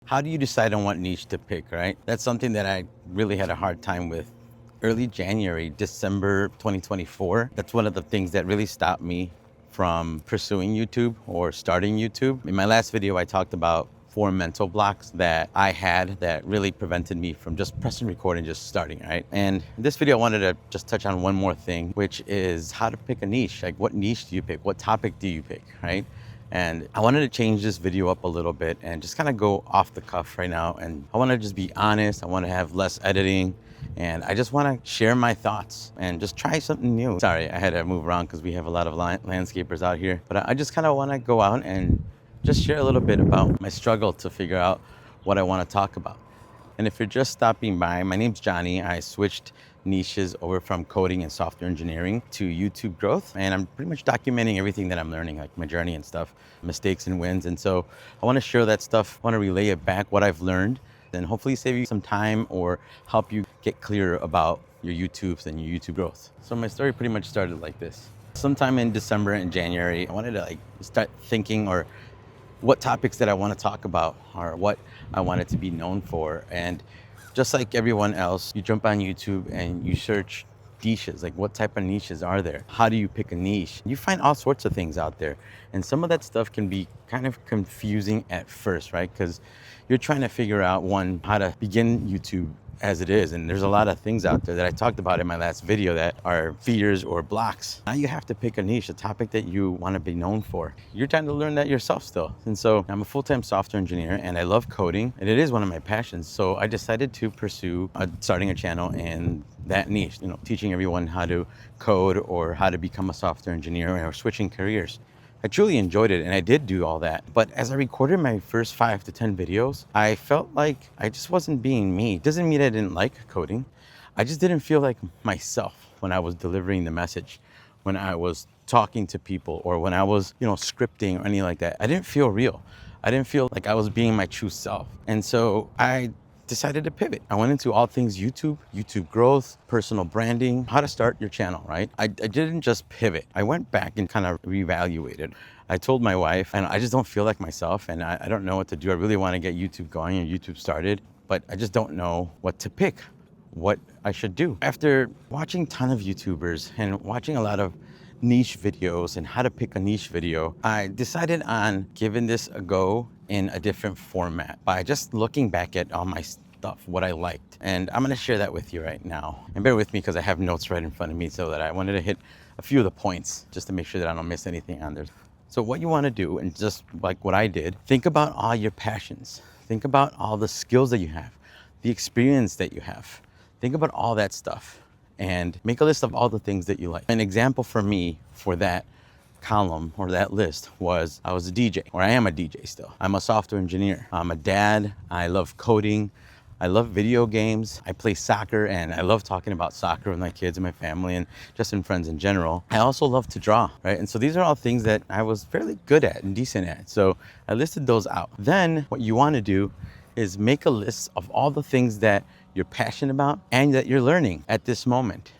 How do you decide on what niche to pick, right? That's something that I really had a hard time with early January, December 2024. That's one of the things that really stopped me from pursuing YouTube or starting YouTube. In my last video, I talked about 4 mental blocks that I had that really prevented me from just pressing record and just starting, right? And in this video, I wanted to just touch on one more thing, which is how to pick a niche. Like, what niche do you pick? What topic do you pick, right? And I wanted to change this video up a little bit and just kind of go off the cuff right now. And I want to just be honest. I want to have less editing. And I just want to share my thoughts and just try something new. Sorry, I had to move around because we have a lot of landscapers out here. But I just kind of want to go out and just share a little bit about my struggle to figure out what I want to talk about. And if you're just stopping by, my name's Johnny. I switched niches over from coding and software engineering to YouTube growth. And I'm pretty much documenting everything that I'm learning, like my journey and stuff, mistakes and wins. And so I want to share that stuff. I want to relay it back, what I've learned, and hopefully save you some time or help you get clearer about your YouTubes and your YouTube growth. So my story pretty much started like this. Sometime in December and January, I wanted to start thinking or what topics that I want to talk about or what I wanted to be known for. And just like everyone else, you jump on YouTube and you search niches, like what type of niches are there? How do you pick a niche? You find all sorts of things out there. And some of that stuff can be kind of confusing at first, right? Because you're trying to figure out, one, how to begin YouTube as it is. And there's a lot of things out there that I talked about in my last video that are fears or blocks. Now you have to pick a niche, a topic that you want to be known for. You're trying to learn that yourself still. And so I'm a full-time software engineer and I love coding and it is one of my passions. So I decided to pursue starting a channel in that niche, teaching everyone how to code or how to become a software engineer or switching careers. I truly enjoyed it and I did do all that. But as I recorded my first 5 to 10 videos, I felt like I just wasn't being me. It doesn't mean I didn't like coding. I just didn't feel like myself when I was delivering the message, when I was talking to people, or when I was, scripting or anything like that. I didn't feel real. I didn't feel like I was being my true self. And so I decided to pivot. I went into all things YouTube, YouTube growth, personal branding, how to start your channel, right? I didn't just pivot. I went back and kind of reevaluated. I told my wife, and I just don't feel like myself, and I don't know what to do. I really want to get YouTube going and YouTube started, but I just don't know what to pick, what I should do. After watching a ton of YouTubers and watching a lot of niche videos and how to pick a niche video, I decided on giving this a go in a different format by just looking back at all my stuff, what I liked. And I'm gonna share that with you right now. And bear with me because I have notes right in front of me so that I wanted to hit a few of the points just to make sure that I don't miss anything on there. So what you wanna do, and just like what I did, think about all your passions. Think about all the skills that you have, the experience that you have. Think about all that stuff and make a list of all the things that you like. An example for me for that column or that list was I was a DJ, or I am a DJ still. I'm a software engineer. I'm a dad. I love coding. I love video games. I play soccer and I love talking about soccer with my kids and my family and just in friends in general. I also love to draw, right? And so these are all things that I was fairly good at and decent at. So I listed those out. Then what you want to do is make a list of all the things that you're passionate about and that you're learning at this moment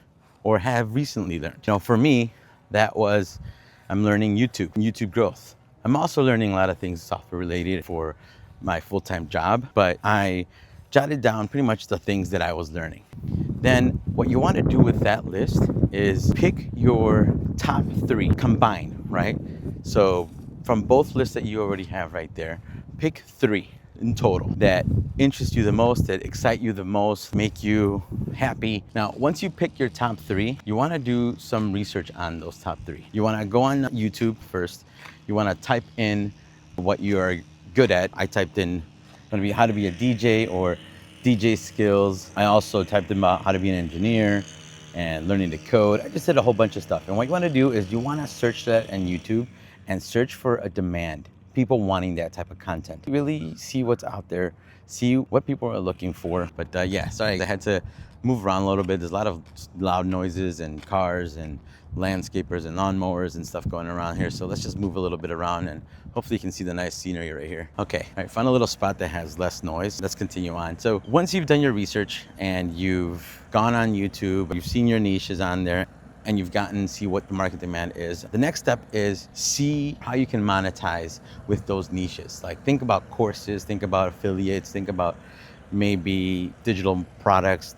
or have recently learned. For me, that was I'm learning YouTube growth. I'm also learning a lot of things software related for my full-time job, but I jotted down pretty much the things that I was learning. Then what you want to do with that list is pick your top 3 combined, right? So from both lists that you already have right there, pick 3 in total that interest you the most, that excite you the most, make you happy. Now, once you pick your top 3, you want to do some research on those top 3. You want to go on YouTube first. You want to type in what you're good at. I typed in how to be a DJ or DJ skills. I also typed in about how to be an engineer and learning to code. I just did a whole bunch of stuff. And what you want to do is you want to search that on YouTube and search for a demand. People wanting that type of content. Really see what's out there, see what people are looking for. But yeah, sorry, I had to move around a little bit. There's a lot of loud noises and cars and landscapers and lawnmowers and stuff going around here. So let's just move a little bit around and hopefully you can see the nice scenery right here. Okay, all right, find a little spot that has less noise. Let's continue on. So once you've done your research and you've gone on YouTube, you've seen your niches on there, and you've gotten see what the market demand is. The next step is see how you can monetize with those niches. Like think about courses, think about affiliates, think about maybe digital products,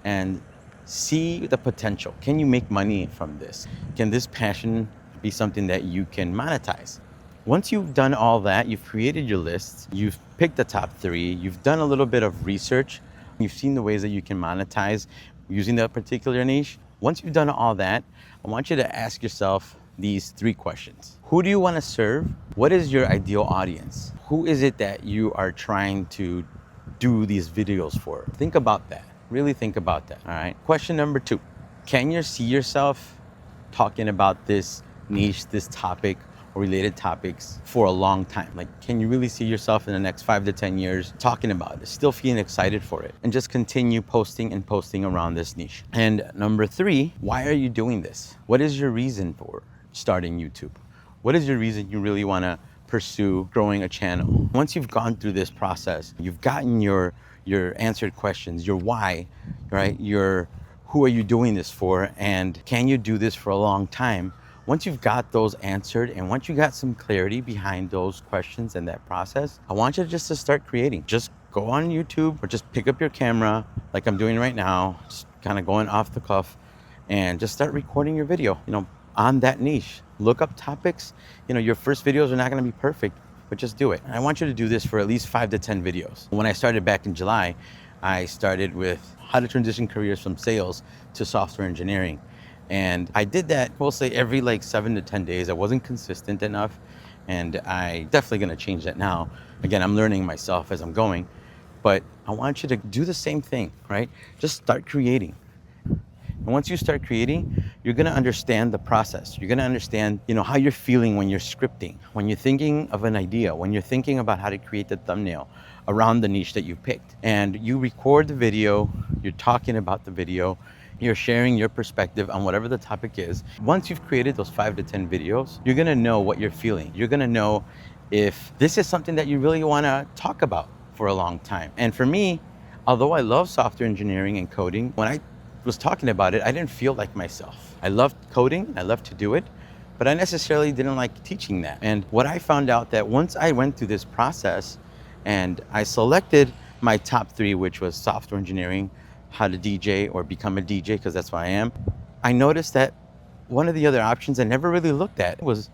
and see the potential. Can you make money from this? Can this passion be something that you can monetize? Once you've done all that, you've created your lists, you've picked the top 3, you've done a little bit of research, you've seen the ways that you can monetize using that particular niche. Once you've done all that, I want you to ask yourself these 3 questions. Who do you want to serve? What is your ideal audience? Who is it that you are trying to do these videos for? Think about that. Really think about that. All right. Question number 2. Can you see yourself talking about this niche, this topic, or related topics for a long time? Like, can you really see yourself in the next 5 to 10 years talking about it, still feeling excited for it, and just continue posting and posting around this niche? And number 3, why are you doing this? What is your reason for starting YouTube? What is your reason you really want to pursue growing a channel? Once you've gone through this process, you've gotten your answered questions, your why, right? Your who are you doing this for, and can you do this for a long time? Once you've got those answered, and once you got some clarity behind those questions and that process, I want you just to start creating. Just go on YouTube or just pick up your camera like I'm doing right now, just kind of going off the cuff, and just start recording your video, on that niche. Look up topics. Your first videos are not going to be perfect, but just do it. And I want you to do this for at least 5 to 10 videos. When I started back in July, I started with how to transition careers from sales to software engineering. And I did that, we'll say every 7 to 10 days. I wasn't consistent enough, and I definitely gonna change that now. Again, I'm learning myself as I'm going, but I want you to do the same thing, right? Just start creating. And once you start creating, you're gonna understand the process. You're gonna understand, how you're feeling when you're scripting, when you're thinking of an idea, when you're thinking about how to create the thumbnail around the niche that you picked. And you record the video, you're talking about the video, you're sharing your perspective on whatever the topic is. Once you've created those 5 to 10 videos, you're gonna know what you're feeling. You're gonna know if this is something that you really wanna talk about for a long time. And for me, although I love software engineering and coding, when I was talking about it, I didn't feel like myself. I loved coding, I loved to do it, but I necessarily didn't like teaching that. And what I found out that once I went through this process and I selected my top 3, which was software engineering, how to DJ or become a DJ, because that's what I am, I noticed that one of the other options I never really looked at was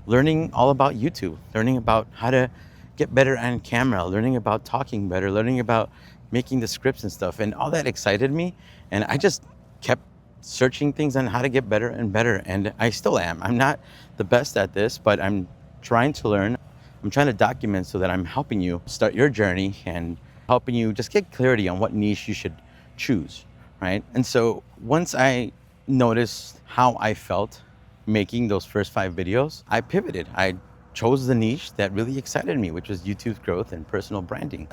learning all about YouTube, learning about how to get better on camera, learning about talking better, learning about making the scripts and stuff. And all that excited me. And I just kept searching things on how to get better and better. And I still am. I'm not the best at this, but I'm trying to learn. I'm trying to document so that I'm helping you start your journey and helping you just get clarity on what niche you should choose, right? And so once I noticed how I felt making those first 5 videos, I pivoted. I chose the niche that really excited me, which was YouTube's growth and personal branding.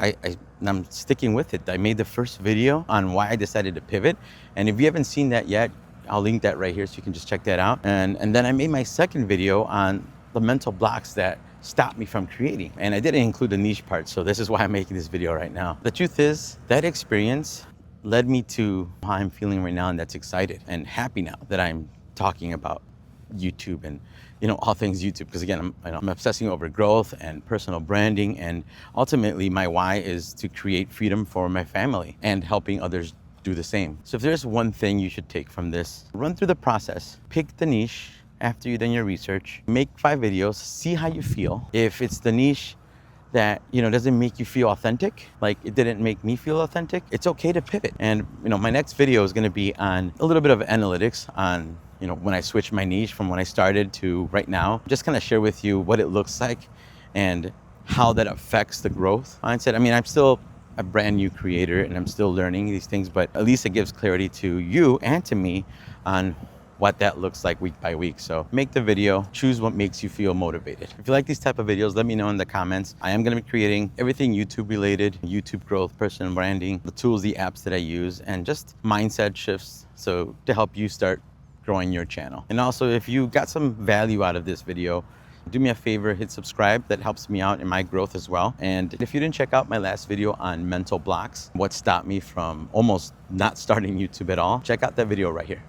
I'm sticking with it. I made the first video on why I decided to pivot. And if you haven't seen that yet, I'll link that right here so you can just check that out. And then I made my second video on the mental blocks that stopped me from creating. And I didn't include the niche part, so this is why I'm making this video right now. The truth is, that experience led me to how I'm feeling right now, and that's excited and happy now that I'm talking about YouTube and all things YouTube, because again, I'm obsessing over growth and personal branding, and ultimately my why is to create freedom for my family and helping others do the same. So if there's one thing you should take from this, run through the process, pick the niche after you've done your research, make 5 videos, see how you feel. If it's the niche that doesn't make you feel authentic, like it didn't make me feel authentic, it's okay to pivot. And my next video is going to be on a little bit of analytics on when I switched my niche from when I started to right now. Just kind of share with you what it looks like and how that affects the growth mindset. I'm still a brand new creator and I'm still learning these things, but at least it gives clarity to you and to me on what that looks like week by week. So make the video, choose what makes you feel motivated. If you like these type of videos, let me know in the comments. I am gonna be creating everything YouTube related, YouTube growth, personal branding, the tools, the apps that I use, and just mindset shifts so to help you start growing your channel. And also, if you got some value out of this video, do me a favor, hit subscribe. That helps me out in my growth as well. And if you didn't check out my last video on mental blocks, what stopped me from almost not starting YouTube at all, check out that video right here.